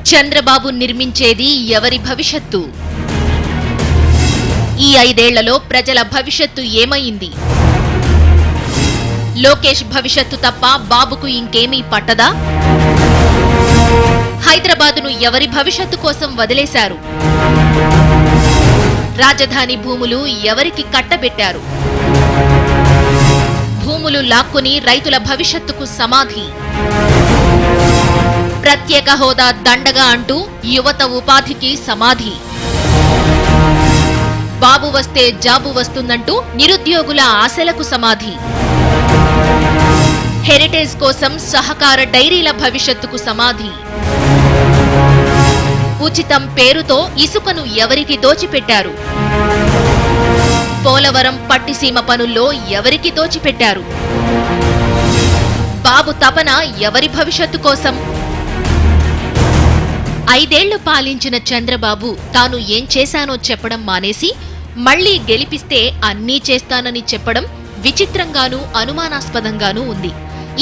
చంద్రబాబు నిర్మించేది ఎవరి భవిష్యత్తు? ఈ 5 ఏళ్లలో ప్రజల భవిష్యత్తు ఏమైంది? లోకేష్ భవిష్యత్తు తప్ప బాబుకు ఇంకేమీ పట్టదా? హైదరాబాదును ఎవరి భవిష్యత్తు కోసం వదిలేశారు? రాజధాని భూములు ఎవరికి కట్టబెట్టారు? భూములు లాక్కుని రైతుల భవిష్యత్తుకు సమాధి. ప్రత్యేక హోదా దండగా అంటూ యువత ఉపాధికి సమాధి. బాబు వస్తే జాబు వస్తుందంటూ నిరుద్యోగుల ఆశలకు సమాధి. హెరిటేజ్ కోసం సహకార డైరీల భవిష్యత్తుకు సమాధి. ఉచితం పేరుతో ఇసుకను ఎవరికి దోచిపెట్టారు? పోలవరం పట్టిసీమ పనుల్లో ఎవరికి దోచిపెట్టారు? బాబు తపన ఎవరి భవిష్యత్తు కోసం? 5 ఏళ్లు పాలించిన చంద్రబాబు తాను ఏం చేశానో చెప్పడం మానేసి మళ్లీ గెలిపిస్తే అన్నీ చేస్తానని చెప్పడం విచిత్రంగానూ అనుమానాస్పదంగానూ ఉంది.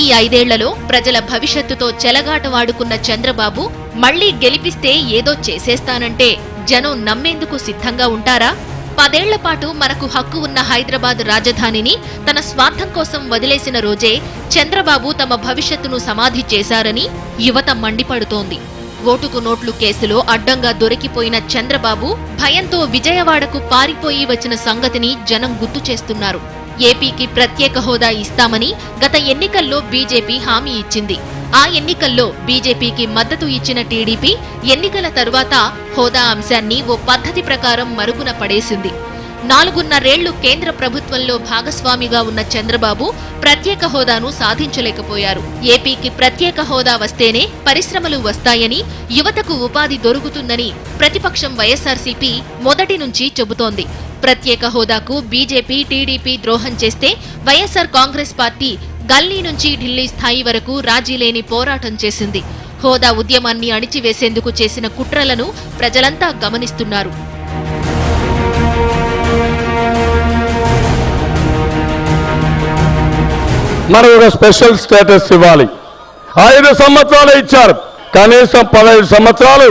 ఈ 5 ఏళ్లలో ప్రజల భవిష్యత్తుతో చెలగాటవాడుకున్న చంద్రబాబు మళ్లీ గెలిపిస్తే ఏదో చేసేస్తానంటే జనం నమ్మేందుకు సిద్ధంగా ఉంటారా? 10 ఏళ్ల పాటు మనకు హక్కు ఉన్న హైదరాబాద్ రాజధానిని తన స్వార్థం కోసం వదిలేసిన రోజే చంద్రబాబు తమ భవిష్యత్తును సమాధి చేశారని యువత మండిపడుతోంది. ఓటుకు నోట్లు కేసులో అడ్డంగా దొరికిపోయిన చంద్రబాబు భయంతో విజయవాడకు పారిపోయి వచ్చిన సంగతిని జనం గుర్తు చేస్తున్నారు. ఏపీకి ప్రత్యేక హోదా ఇస్తామని గత ఎన్నికల్లో బీజేపీ హామీ ఇచ్చింది. ఆ ఎన్నికల్లో బీజేపీకి మద్దతు ఇచ్చిన టీడీపీ ఎన్నికల తరువాత హోదా అంశాన్ని ఓ పద్ధతి ప్రకారం మరుగున పడేసింది. 4.5 కేంద్ర ప్రభుత్వంలో భాగస్వామిగా ఉన్న చంద్రబాబు ప్రత్యేక హోదాను సాధించలేకపోయారు. ఏపీకి ప్రత్యేక హోదా వస్తేనే పరిశ్రమలు వస్తాయని, యువతకు ఉపాధి దొరుకుతుందని ప్రతిపక్షం వైఎస్ఆర్సీపీ మొదటి నుంచి చెబుతోంది. ప్రత్యేక హోదాకు బీజేపీ, టీడీపీ ద్రోహం చేస్తే వైఎస్ఆర్ కాంగ్రెస్ పార్టీ గల్లీ నుంచి ఢిల్లీ స్థాయి వరకు రాజీలేని పోరాటం చేసింది. హోదా ఉద్యమాన్ని అణిచివేసేందుకు చేసిన కుట్రలను ప్రజలంతా గమనిస్తున్నారు. మనం ఒక స్పెషల్ స్టేటస్ ఇవ్వాలి. 5 సంవత్సరాలు ఇచ్చారు, కనీసం 15 సంవత్సరాలు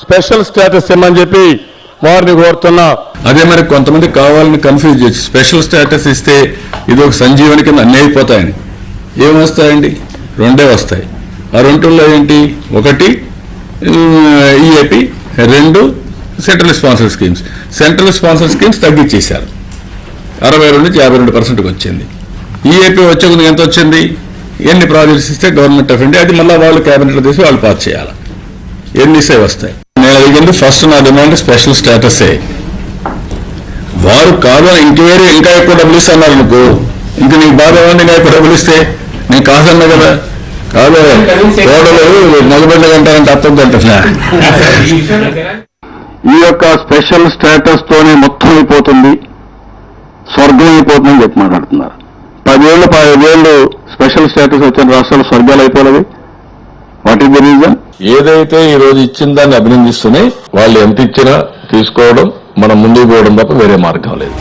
స్పెషల్ స్టేటస్ ఇమ్మని చెప్పి వారిని కోరుతున్నా. అదే మరి కొంతమంది కావాలని కన్ఫ్యూజ్ చేసి స్పెషల్ స్టేటస్ ఇస్తే ఇది ఒక సంజీవని కింద అన్నీ అయిపోతాయని. ఏమొస్తాయండి? 2 వస్తాయి. ఆ 2లో ఏంటి? 1 EAP, 2 central sponsor schemes. Central sponsor schemes తగ్గించేశారు, 62 నుంచి 52% వచ్చింది. ఈఏపీ వచ్చే కొద్దిగా ఎంత వచ్చింది? ఎన్ని ప్రాజెక్ట్స్ ఇస్తే గవర్నమెంట్ ఆఫ్ ఇండియా, అది మళ్ళీ వాళ్ళు క్యాబినెట్లో తీసి వాళ్ళు పాస్ చేయాలి. ఎన్నిసే వస్తాయి. నేను అడిగింది ఫస్ట్ నా డిమాండ్ స్పెషల్ స్టేటసే. వారు కాదు ఇంకా ఎక్కువ డబ్బులు ఇస్తున్నారు అనుకో, ఇంక నీకు బాధ ఏమన్నా ఇంకా ఎక్కువ డబ్బులు ఇస్తే నేను కాదన్నా కదా. కాదు తోడలు మగబిడ్డ అంటారంటే అర్థం అంటున్నా. ఈ యొక్క స్పెషల్ స్టేటస్ తోనే మొత్తం అయిపోతుంది, స్వర్గం అయిపోతుందని చెప్పి మాట్లాడుతున్నారు. 10 ఏళ్ళు 15 ఏళ్ళు స్పెషల్ స్టేటస్ వచ్చిన రాష్ట్రాలు స్వర్గాలు అయిపోలేదు. What is the reason? ఏదైతే ఈ రోజు ఇచ్చిన దాన్ని అభినందిస్తూనే వాళ్ళు ఎంత ఇచ్చినా తీసుకోవడం, మనం ముందుకు పోవడం తప్ప వేరే మార్గం లేదు.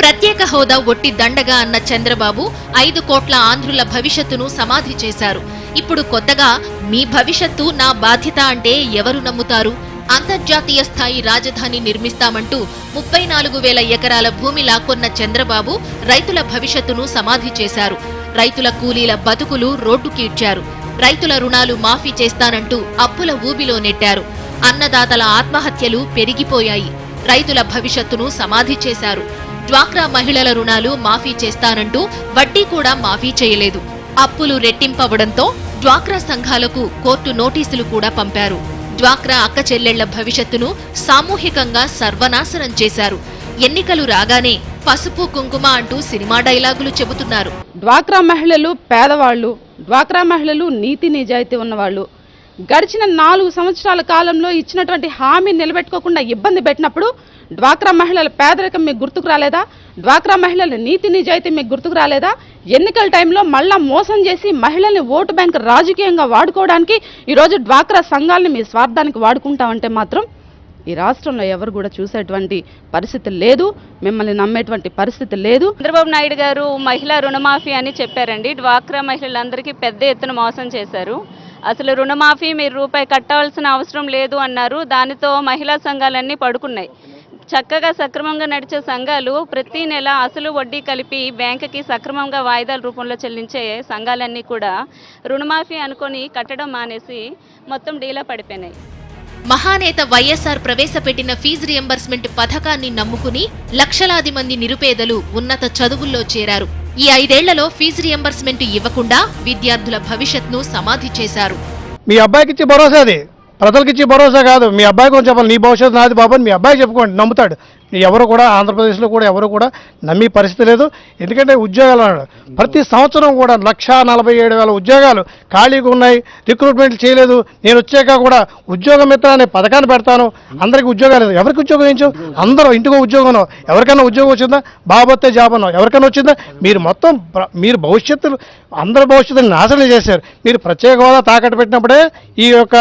ప్రత్యేక హోదా ఒట్టి దండగా అన్న చంద్రబాబు 5 కోట్ల ఆంధ్రుల భవిష్యత్తును సమాధి చేశారు. ఇప్పుడు కొత్తగా మీ భవిష్యత్తు నా బాధ్యత అంటే ఎవరు నమ్ముతారు? అంతర్జాతీయ స్థాయి రాజధాని నిర్మిస్తామంటూ 34,000 ఎకరాల భూమి లాక్కొన్న చంద్రబాబు రైతుల భవిష్యత్తును సమాధి చేశారు. రైతుల కూలీల బతుకులు రోడ్డుకీడ్చారు. రైతుల రుణాలు మాఫీ చేస్తానంటూ అప్పుల ఊబిలో నెట్టారు. అన్నదాతల ఆత్మహత్యలు పెరిగిపోయాయి. రైతుల భవిష్యత్తును సమాధి చేశారు. డ్వాక్రా మహిళల రుణాలు మాఫీ చేస్తానంటూ వడ్డీ కూడా మాఫీ చేయలేదు. అప్పులు రెట్టింపవడంతో డ్వాక్రా సంఘాలకు కోర్టు నోటీసులు కూడా పంపారు. డ్వాక్రా అక్క చెల్లెళ్ల భవిష్యత్తును సామూహికంగా సర్వనాశనం చేశారు. ఎన్నికలు రాగానే పసుపు కుంకుమ అంటూ సినిమా డైలాగులు చెబుతున్నారు. డ్వాక్రా మహిళలు పేదవాళ్లు, డ్వాక్రా మహిళలు నీతి నిజాయితీ ఉన్నవాళ్లు. గడిచిన 4 సంవత్సరాల కాలంలో ఇచ్చినటువంటి హామీ నిలబెట్టుకోకుండా ఇబ్బంది పెట్టినప్పుడు డ్వాక్రా మహిళల పేదరికం మీకు గుర్తుకు రాలేదా? డ్వాక్రా మహిళల నీతి నిజాయితీ మీకు గుర్తుకు రాలేదా? ఎన్నికల టైంలో మళ్ళా మోసం చేసి మహిళల్ని ఓటు బ్యాంక్ రాజకీయంగా వాడుకోవడానికి ఈరోజు డ్వాక్రా సంఘాలని మీ స్వార్థానికి వాడుకుంటామంటే మాత్రం ఈ రాష్ట్రంలో ఎవరు కూడా చూసేటువంటి పరిస్థితి లేదు, మిమ్మల్ని నమ్మేటువంటి పరిస్థితి లేదు. చంద్రబాబు నాయుడు గారు మహిళా రుణమాఫీ అని చెప్పారండి. డ్వాక్రా మహిళలందరికీ పెద్ద ఎత్తున మోసం చేశారు. అసలు రుణమాఫీ మీరు రూపాయి కట్టవలసిన అవసరం లేదు అన్నారు. దానితో మహిళా సంఘాలన్నీ పడుకున్నాయి. చక్కగా సక్రమంగా నడిచే సంఘాలు ప్రతి నెల అసలు వడ్డీ కలిపి బ్యాంకుకి సక్రమంగా వాయిదాల రూపంలో చెల్లించే సంఘాలన్నీ కూడా రుణమాఫీ అనుకొని కట్టడం మానేసి మొత్తం డీలా పడిపోయినాయి. మహానేత వైఎస్ఆర్ ప్రవేశపెట్టిన ఫీజు రియంబర్స్మెంట్ పథకాన్ని నమ్ముకుని లక్షలాది మంది నిరుపేదలు ఉన్నత చదువుల్లో చేరారు. ఈ 5 ఏళ్లలో ఫీజు రియంబర్స్మెంట్ ఇవ్వకుండా విద్యార్థుల భవిష్యత్ను సమాధి చేశారు. మీ అబ్బాయికి ఇచ్చే భరోసా అది, ప్రజలకు ఇచ్చే భరోసా కాదు. మీ అబ్బాయి కొంచెం చెప్పాలి, నీ భవిష్యత్తు నాది బాబు అని మీ అబ్బాయి చెప్పుకోండి, నమ్ముతాడు. ఎవరు కూడా ఆంధ్రప్రదేశ్లో కూడా ఎవరు కూడా నమ్మే పరిస్థితి లేదు. ఎందుకంటే ఉద్యోగాలు అన్నాడు, ప్రతి సంవత్సరం కూడా 1,47,000 ఉద్యోగాలు ఖాళీగా ఉన్నాయి, రిక్రూట్మెంట్ చేయలేదు. నేను వచ్చాక కూడా ఉద్యోగ మిత్ర అనే పథకాన్ని పెడతాను, అందరికీ ఉద్యోగాలు. ఎవరికి ఉద్యోగం ఇచ్చు? అందరూ ఇంటికో ఉద్యోగం. ఎవరికైనా ఉద్యోగం వచ్చిందా? బాబొత్తే జాబ్ అన్నావు, ఎవరికైనా వచ్చిందా? మీరు మొత్తం మీరు భవిష్యత్తు, అందరి భవిష్యత్తుని నాశనం చేశారు. మీరు ప్రత్యేక హోదా తాకట్టు పెట్టినప్పుడే ఈ యొక్క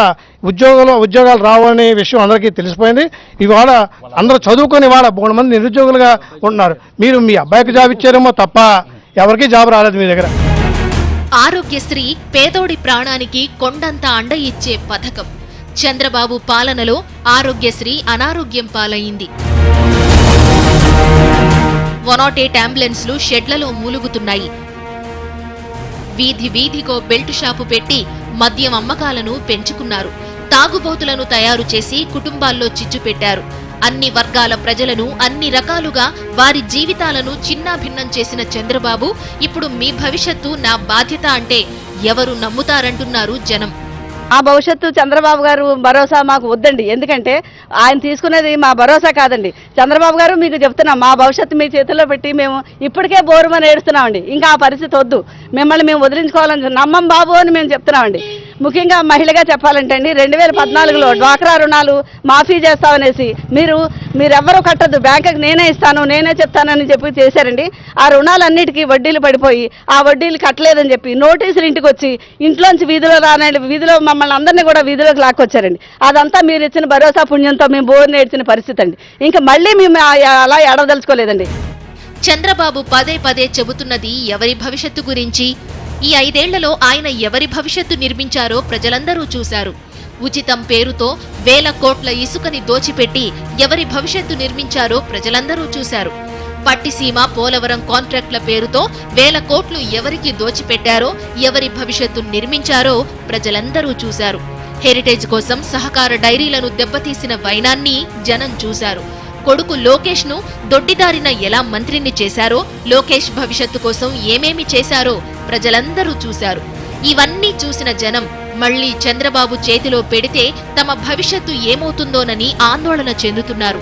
ఉద్యోగాలు రావనే విషయం అందరికీ తెలిసిపోయింది. ఇవాళ అందరూ చదువుకొని ఇవాళ 3 మంది నిరుద్యోగులుగా ఉంటున్నారు. మీరు మీ అబ్బాయికి జాబ్ ఇచ్చారేమో తప్ప ఎవరికీ జాబ్ రాలేదు మీ దగ్గర. ఆరోగ్యశ్రీ పేదోడి ప్రాణానికి కొండంత అండ ఇచ్చే పథకం. చంద్రబాబు పాలనలో ఆరోగ్యశ్రీ అనారోగ్యం పాలయింది. 108 అంబులెన్స్లు షెడ్లలో మూలుగుతున్నాయి. వీధి వీధికో బెల్ట్ షాపు పెట్టి మద్యం అమ్మకాలను పెంచుకున్నారు. తాగుబోతులను తయారు చేసి కుటుంబాల్లో చిచ్చు పెట్టారు. అన్ని వర్గాల ప్రజలను అన్ని రకాలుగా వారి జీవితాలను చిన్నాభిన్నం చేసిన చంద్రబాబు ఇప్పుడు మీ భవిష్యత్తు నా బాధ్యత అంటే ఎవరు నమ్ముతారంటున్నారు జనం. ఆ భవిష్యత్తు చంద్రబాబు గారు భరోసా మాకు వద్దండి. ఎందుకంటే ఆయన తీసుకునేది మా భరోసా కాదండి. చంద్రబాబు గారు మీకు చెప్తున్నాం, మా భవిష్యత్తు మీ చేతుల్లో పెట్టి మేము ఇప్పటికే బోరుమని ఏడుస్తున్నామండి. ఇంకా ఆ పరిస్థితి వద్దు, మిమ్మల్ని మేము వదిలించుకోవాలని నమ్మం బాబు అని మేము చెప్తున్నామండి. ముఖ్యంగా మహిళగా చెప్పాలంటే అండి, 2014లో డ్వాక్రా రుణాలు మాఫీ చేస్తామనేసి మీరెవ్వరూ కట్టద్దు, బ్యాంకుకి నేనే ఇస్తాను, నేనే చెప్తానని చెప్పి చేశారండి. ఆ రుణాలన్నిటికీ వడ్డీలు పడిపోయి ఆ వడ్డీలు కట్టలేదని చెప్పి నోటీసులు ఇంటికి వచ్చి ఇంట్లోంచి వీధిలో మమ్మల్ని అందరినీ కూడా వీధిలోకి లాక్కొచ్చారండి. అదంతా మీరు ఇచ్చిన భరోసా పుణ్యంతో మేము బోర్ని ఏడ్చిన పరిస్థితి అండి. ఇంకా మళ్ళీ మేము అలా ఏడదలుచుకోలేదండి. చంద్రబాబు పదే పదే చెబుతున్నది ఎవరి భవిష్యత్తు గురించి? ఈ 5 ఏళ్లలో ఆయన ఎవరి భవిష్యత్తు నిర్మించారో ప్రజలందరూ చూశారు. ఉచితం పేరుతో వేల కోట్ల ఇసుకని దోచిపెట్టి ఎవరి భవిష్యత్తు నిర్మించారో ప్రజలందరూ చూశారు. పట్టిసీమ పోలవరం కాంట్రాక్టుల పేరుతో వేల కోట్లు ఎవరికి దోచిపెట్టారో, ఎవరి భవిష్యత్తు నిర్మించారో ప్రజలందరూ చూశారు. హెరిటేజ్ కోసం సహకార డైరీలను దెబ్బతీసిన వైనాన్ని జనం చూశారు. కొడుకు లోకేష్ ను దొడ్డిదారిన ఎలా మంత్రిని చేశారో, లోకేష్ భవిష్యత్తు కోసం ఏమేమి చేశారో ప్రజలందరూ చూశారు. ఇవన్నీ చూసిన జనం మళ్లీ చంద్రబాబు చేతిలో పెడితే తమ భవిష్యత్తు ఏమవుతుందోనని ఆందోళన చెందుతున్నారు.